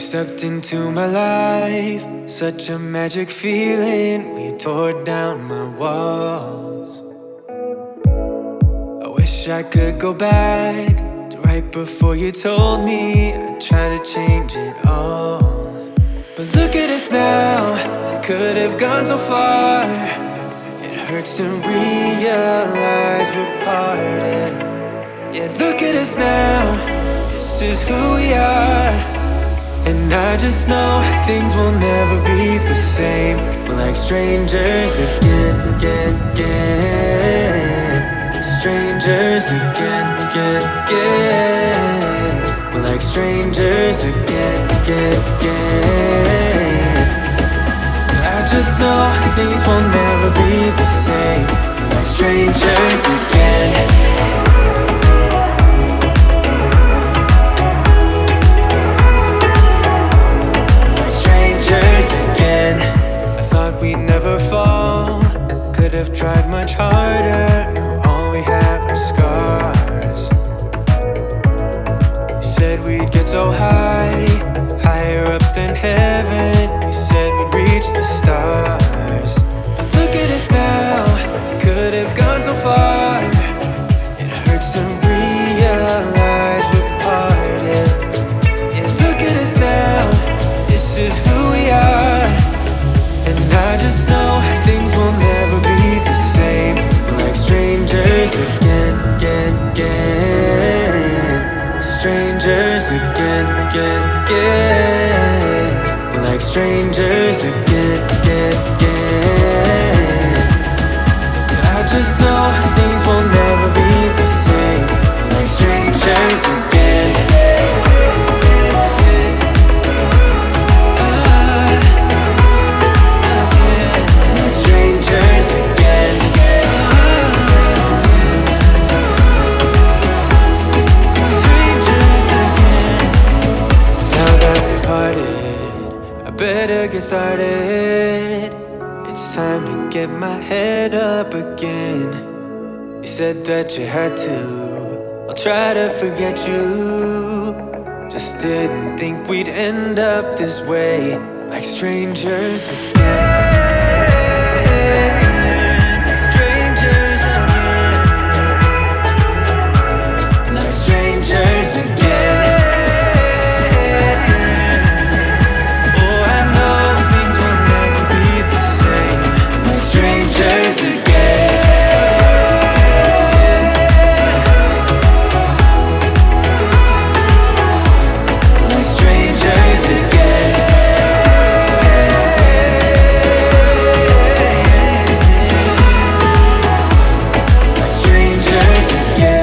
stepped into my life, such a magic feeling when you tore down my walls. I wish I could go back to right before you told me I'd try to change it all. But look at us now, I could have gone so far. It hurts to realize we're parted. Yeah, look at us now, this is who we are. And I just know things will never be the same. We're like strangers again. Strangers again. We're like strangers again. I just know things will never be the same. We're like strangers again. I thought we'd never fall, could have tried much harder. Now all we have are scars. You said we'd get so high, higher up than heaven. You said we'd reach the stars. But look at us now, could have gone so far. It hurts to realize we're parted. Yeah, look at us now, this is who we are. And I just know things will never be the same. We're like strangers again. Strangers again. We're like strangers again. I just know things will never be the same. We're like strangers again. Strangers again. Strangers again. Now that we're parted, I better get started. It's time to get my head up again. You said that you had to, I'll try to forget you. Just didn't think we'd end up this way, like strangers again. Strangers again. Oh, I know things will never be the same. Like strangers again. Like strangers again. Like strangers again.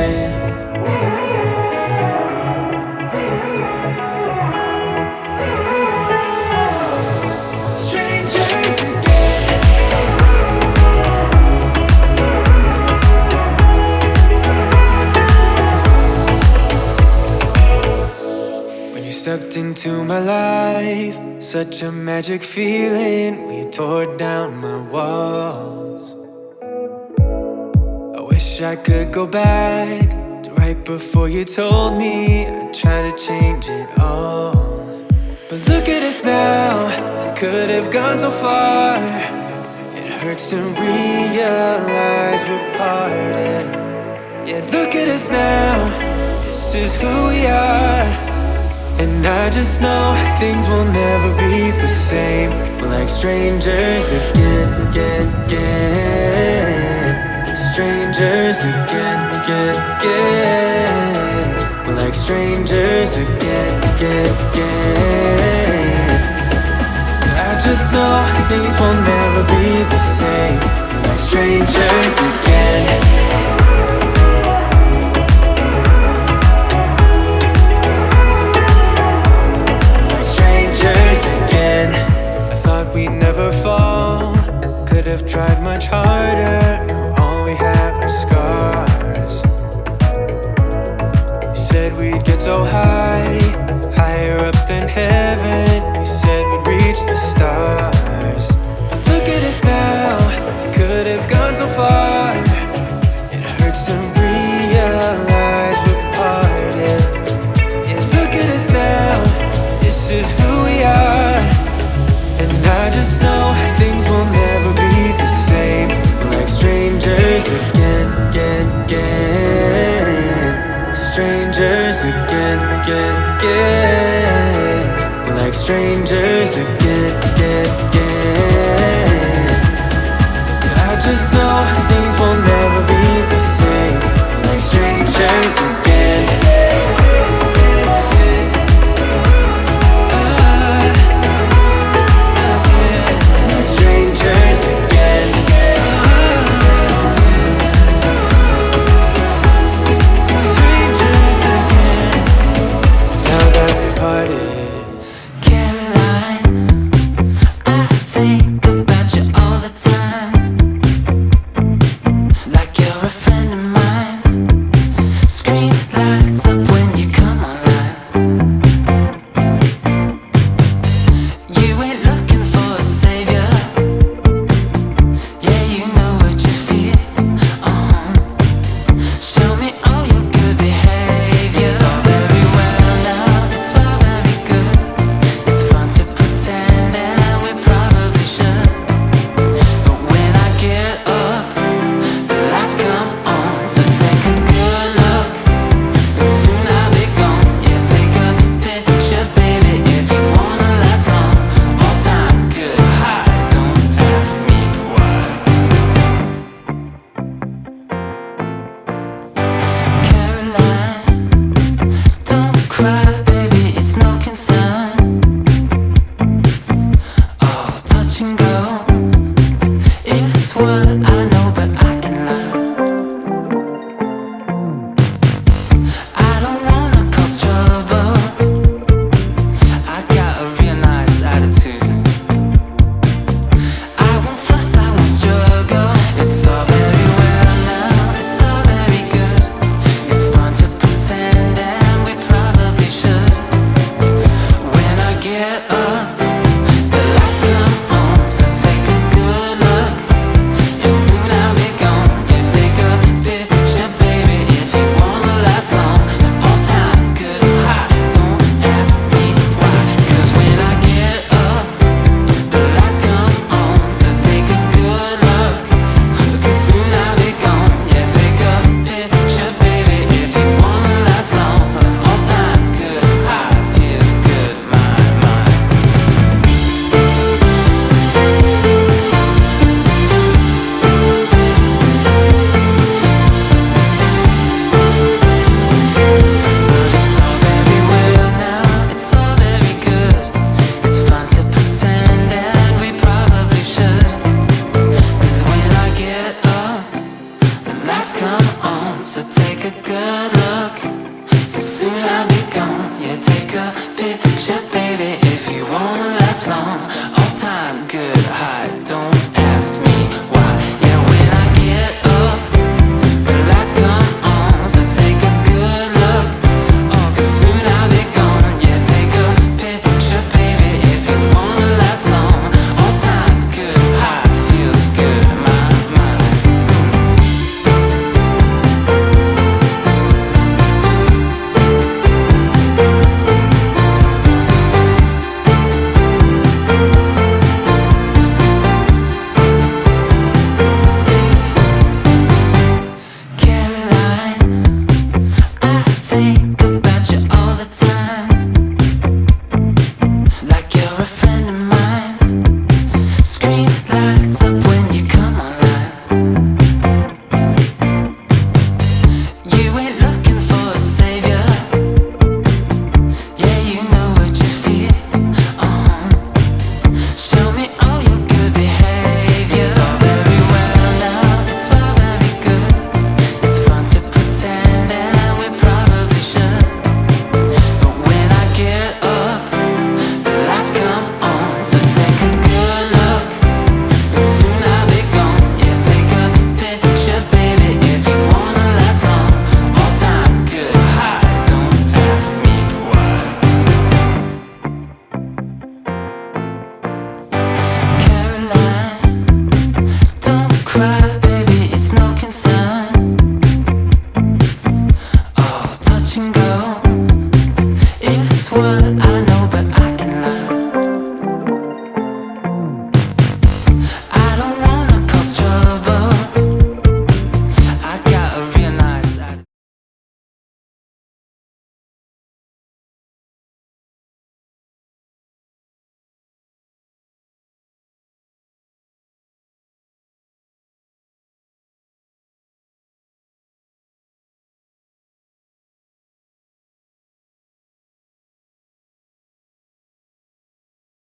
Stepped into my life, such a magic feeling when you tore down my walls. I wish I could go back to right before you told me I'd try to change it all. But look at us now, we could have gone so far. It hurts to realize we're parted. Yeah, look at us now, this is who we are. And I just know things will never be the same. We're like strangers again. Strangers again. We're like strangers again. I just know things will never be the same. We're like strangers again. Again. I thought we'd never fall, could have tried much harder. Now all we have are scars. You said we'd get so high, higher up than heaven. You said we'd reach the stars. But look at us now, could have gone so far. It hurts to realize we're parted. Yeah, look at us now, this is who strangers again, again, again. We're like strangers again, again, again. I just know